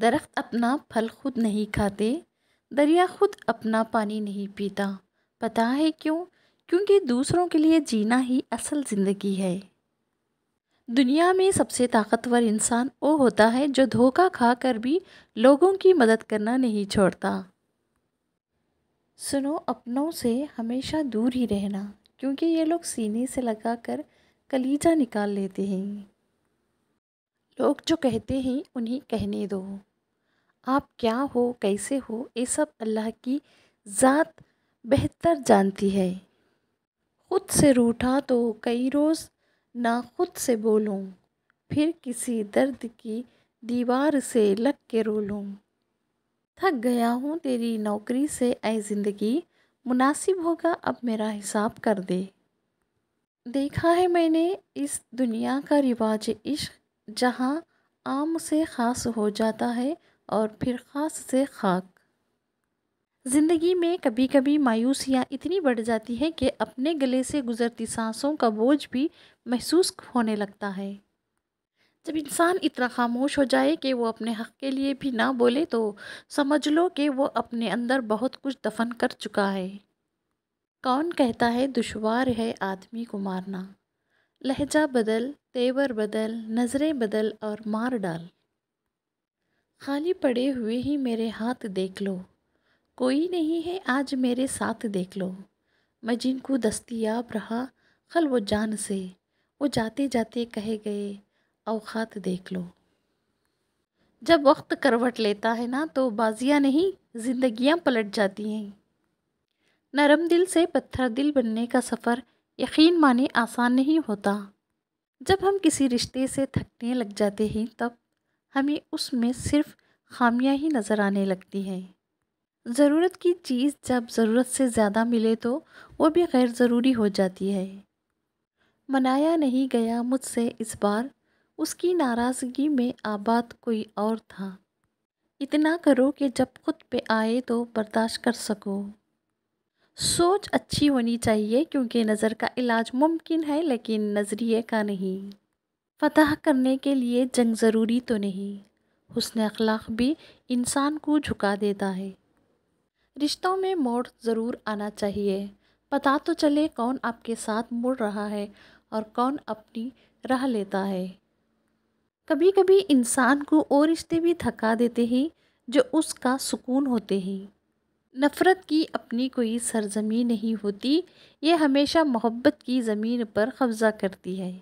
درخت اپنا پھل خود نہیں کھاتے، دریا خود اپنا پانی نہیں پیتا۔ پتہ ہے کیوں؟ کیونکہ دوسروں کے لیے جینا ہی اصل زندگی ہے۔ دنیا میں سب سے طاقتور انسان وہ ہوتا ہے جو دھوکہ کھا کر بھی لوگوں کی مدد کرنا نہیں چھوڑتا۔ سنو، اپنوں سے ہمیشہ دور ہی رہنا، کیونکہ یہ لوگ سینے سے لگا کر کلیجہ نکال لیتے ہیں۔ لوگ جو کہتے ہیں انہیں کہنے دو۔ آپ کیا ہو، کیسے ہو، یہ سب اللہ کی ذات بہتر جانتی ہے۔ خود سے روٹھا تو کئی روز نہ خود سے بولوں، پھر کسی درد کی دیوار سے لگ کے رو لوں۔ تھک گیا ہوں تیری نوکری سے اے زندگی، مناسب ہوگا اب میرا حساب کر دے۔ دیکھا ہے میں نے اس دنیا کا رواج عشق، جہاں عام سے خاص ہو جاتا ہے اور پھر خاص سے خاک۔ زندگی میں کبھی کبھی مایوسیاں اتنی بڑھ جاتی ہیں کہ اپنے گلے سے گزرتی سانسوں کا بوجھ بھی محسوس ہونے لگتا ہے۔ جب انسان اتنا خاموش ہو جائے کہ وہ اپنے حق کے لیے بھی نہ بولے تو سمجھ لو کہ وہ اپنے اندر بہت کچھ دفن کر چکا ہے۔ کون کہتا ہے دشوار ہے آدمی کو مارنا؟ لہجہ بدل، تیور بدل، نظریں بدل اور مار ڈال۔ خالی پڑے ہوئے ہی میرے ہاتھ دیکھ لو، کوئی نہیں ہے آج میرے ساتھ دیکھ لو۔ میں جن کو دستیاب رہا خلو و جان سے، وہ جاتے جاتے کہے گئے اوقات دیکھ لو۔ جب وقت کروٹ لیتا ہے نا تو بازیاں نہیں زندگیاں پلٹ جاتی ہیں۔ نرم دل سے پتھر دل بننے کا سفر یقین مانے آسان نہیں ہوتا۔ جب ہم کسی رشتے سے تھکنے لگ جاتے ہیں تب ہمیں اس میں صرف خامیاں ہی نظر آنے لگتی ہیں۔ ضرورت کی چیز جب ضرورت سے زیادہ ملے تو وہ بھی غیر ضروری ہو جاتی ہے۔ منایا نہیں گیا مجھ سے اس بار، اس کی ناراضگی میں آباد کوئی اور تھا۔ اتنا کرو کہ جب خود پہ آئے تو برداشت کر سکو۔ سوچ اچھی ہونی چاہیے کیونکہ نظر کا علاج ممکن ہے لیکن نظریے کا نہیں۔ فتح کرنے کے لیے جنگ ضروری تو نہیں، حسن اخلاق بھی انسان کو جھکا دیتا ہے۔ رشتوں میں موڑ ضرور آنا چاہیے، پتہ تو چلے کون آپ کے ساتھ مڑ رہا ہے اور کون اپنی راہ لیتا ہے۔ کبھی کبھی انسان کو وہ رشتے بھی تھکا دیتے ہیں جو اس کا سکون ہوتے ہیں۔ نفرت کی اپنی کوئی سرزمین نہیں ہوتی، یہ ہمیشہ محبت کی زمین پر قبضہ کرتی ہے۔